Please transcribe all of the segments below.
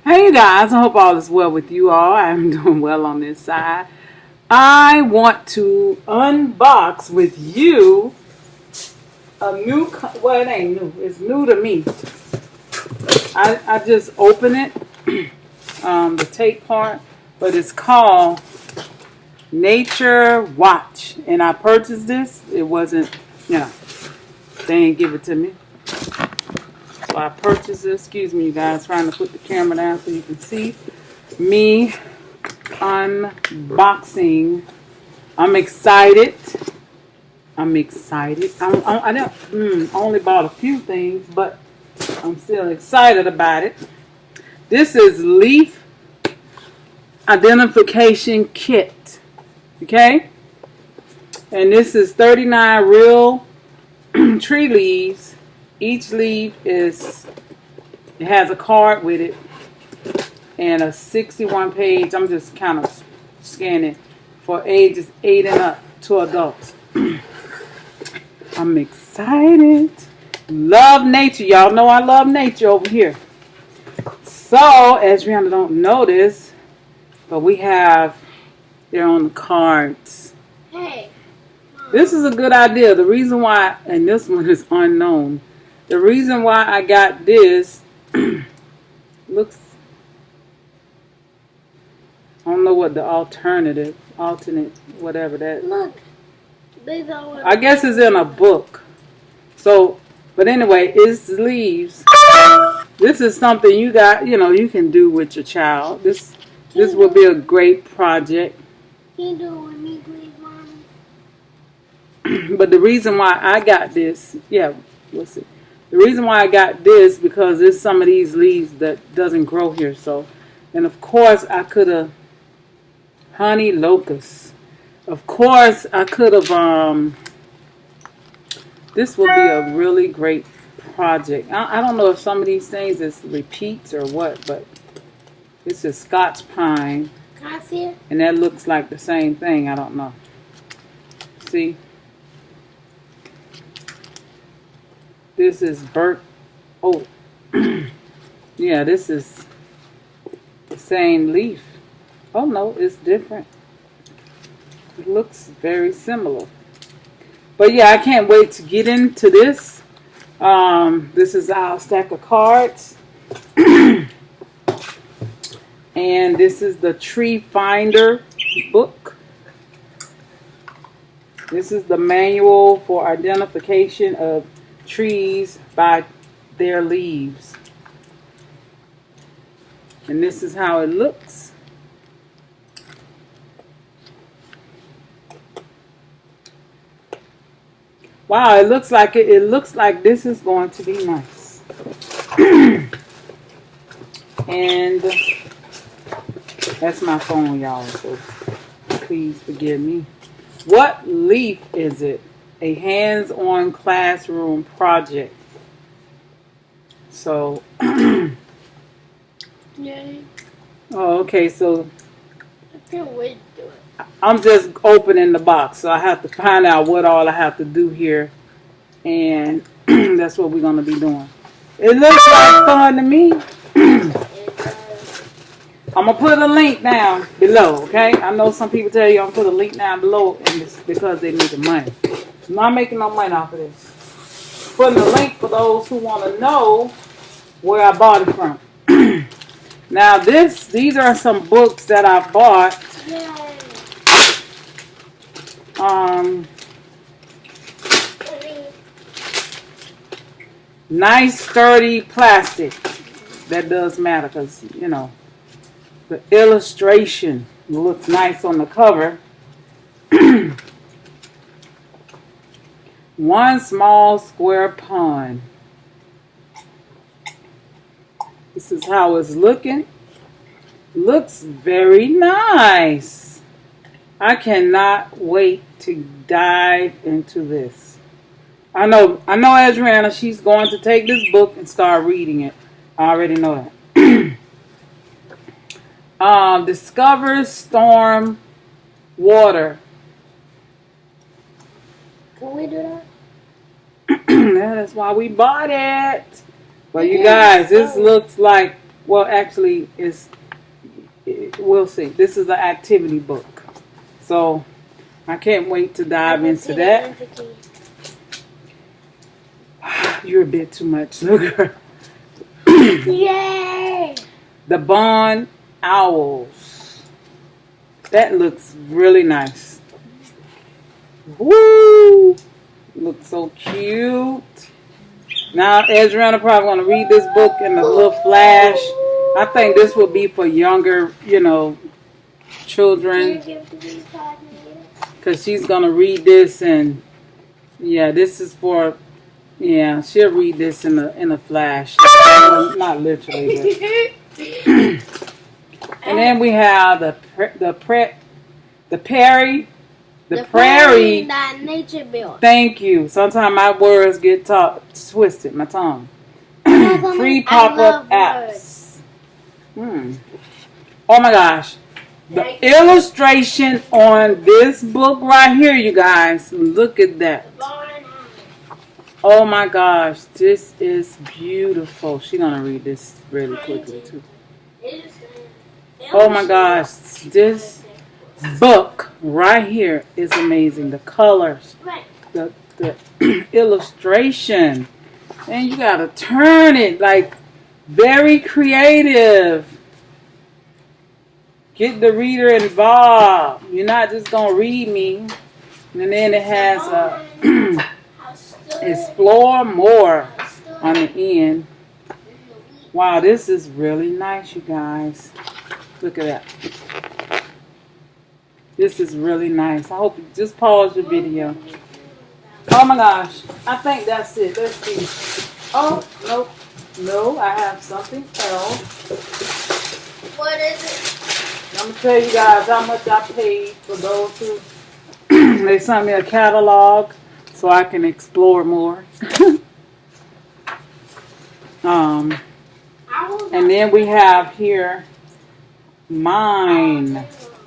Hey guys, I hope all is well with you all. I'm doing well on this side. I want to unbox with you a new, well, it ain't new, it's new to me. I just opened it, the tape part, but it's called Nature Watch. And I purchased this. It wasn't, they didn't give it to me. So I purchased this. Excuse me, you guys, trying to put the camera down so you can see me unboxing. I'm excited. I only bought a few things, but I'm still excited about it. This is Leaf Identification Kit. Okay? And this is 39 real tree leaves. Each leaf it has a card with it and a 61 page. I'm just kind of scanning for ages 8 and up to adults. I'm excited. Love nature. Y'all know I love nature over here. So, Adriana don't know this, but they're on the cards. Hey. This is a good idea. The reason why, and this one is unknown. The reason why I got this looks, I don't know what the alternate, whatever that. Look. I guess it's in a book. So, but anyway, it's leaves. This is something you can do with your child. This will be a great project. Can you do it with me, please, Mom? But the reason why I got this, what's it? The reason why I got this because there's some of these leaves that doesn't grow here. So, and of course I could have honey locust. Of course I could have. This will be a really great project. I don't know if some of these things is repeats or what, but this is Scotch pine. Can I see it? And that looks like the same thing. I don't know. See? This is burnt. Oh, yeah, this is the same leaf. Oh, no, it's different. It looks very similar. But, yeah, I can't wait to get into this. This is our stack of cards. And this is the Tree Finder book. This is the manual for identification of trees by their leaves. And this is how it looks. Wow, it looks like this is going to be nice. And that's my phone, y'all, so please forgive me. What leaf is it? A hands-on classroom project. So, Yay. oh, okay, so I can't wait to do it. I'm just opening the box, so I have to find out what all I have to do here, and that's what we're going to be doing. It looks like fun to me. I'm going to put a link down below, okay? I know some people tell you I'm going to put a link down below, and it's because they need the money. I'm not making no money off of this. Putting a link for those who want to know where I bought it from. Now, these are some books that I bought. Yay. Nice, sturdy plastic. That does matter because, the illustration looks nice on the cover. One small square pond. This is how it's looking. Looks very nice. I cannot wait to dive into this. I know Adriana, she's going to take this book and start reading it. I already know that. Discover storm water. Can we do that? That's why we bought it. But you guys, this looks like Well, actually, we'll see. This is an activity book. So, I can't wait to dive into that. You're a bit too much, sugar. Yay! The Barn Owls. That looks really nice. Woo! Looks so cute. Now, Adriana probably want to read this book in a little flash. I think this will be for younger, children. Because she's going to read this and, yeah, this is for, yeah, she'll read this in a flash. Well, not literally, but. And then we have the Prairie. The Prairie that nature built. Thank you. Sometimes my words get twisted. My tongue. Free pop-up apps. Oh my gosh. The illustration on this book right here, you guys. Look at that. Oh my gosh. This is beautiful. She's going to read this really quickly too. Oh my gosh. This book right here is amazing. The colors, the illustration, and you gotta turn it like very creative. Get the reader involved. You're not just gonna read me. And then it has explore more on the end. Wow, this is really nice, you guys. Look at that. This is really nice. I hope you just pause your video. Oh my gosh. I think that's it. Let's see. Oh, nope. No, I have something else. What is it? I'm going to tell you guys how much I paid for those who they sent me a catalog so I can explore more. And then we have here mine.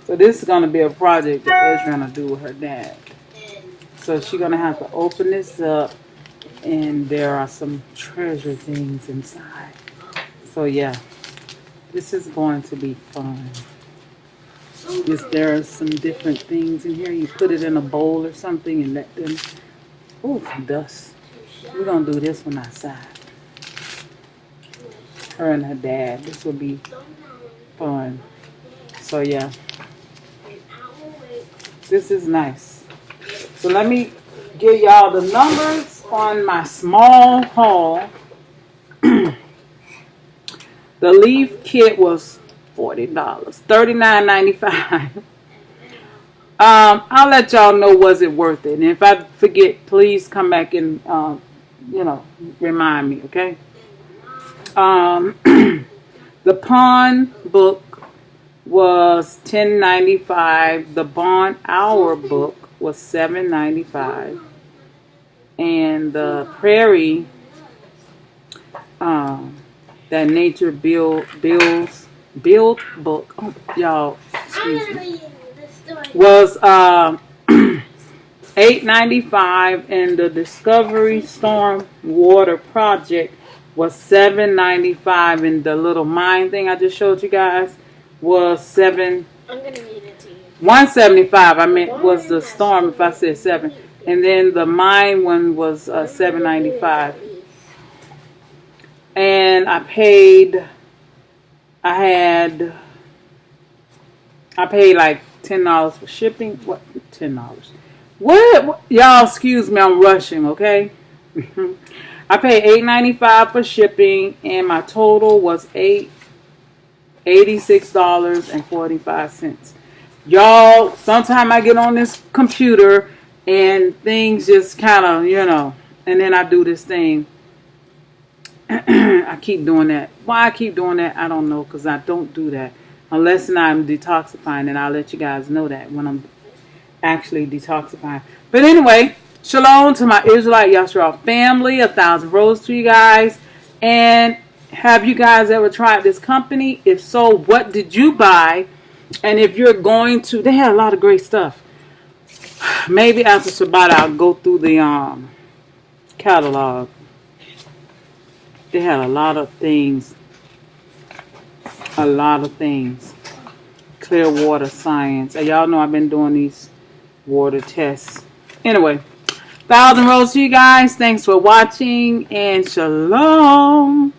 So this is going to be a project that Adriana do with her dad. So she's going to have to open this up, and there are some treasure things inside. So yeah, this is going to be fun. There are some different things in here. You put it in a bowl or something and let them, dust. We're going to do this one outside. Her and her dad. This will be fun. So yeah. This is nice. So let me give y'all the numbers on my small haul. The leaf kit was $40, $39.95. I'll let y'all know, was it worth it? And if I forget, please come back and remind me, okay? The Pawn book was $10.95. The Barn Hour book was $7.95. And the Prairie, that Nature Build book, y'all, excuse me, was $8.95, and the Discovery Storm Water Project was $7.95, and the little mine thing I just showed you guys was $7. I'm gonna read it to you. $175. I meant was the storm if I said $7, and then the mine one was $7.95. And I paid like $10 for shipping. What? $10? What? Y'all, excuse me, I'm rushing. Okay. I paid $8.95 for shipping, and my total was $86.45. Y'all, sometime I get on this computer and things just kind of, and then I do this thing. I keep doing that. Why I keep doing that, I don't know, because I don't do that unless I'm detoxifying, and I'll let you guys know that when I'm actually detoxifying. But anyway, shalom to my Israelite Yashar family, 1,000 roses to you guys. And have you guys ever tried this company? If so, what did you buy? And if you're going to, they had a lot of great stuff. Maybe after Shabbat I'll go through the catalog. They had a lot of things a lot of things. Clear water science. Y'all know I've been doing these water tests. Anyway, 1,000 rows to you guys. Thanks for watching and shalom.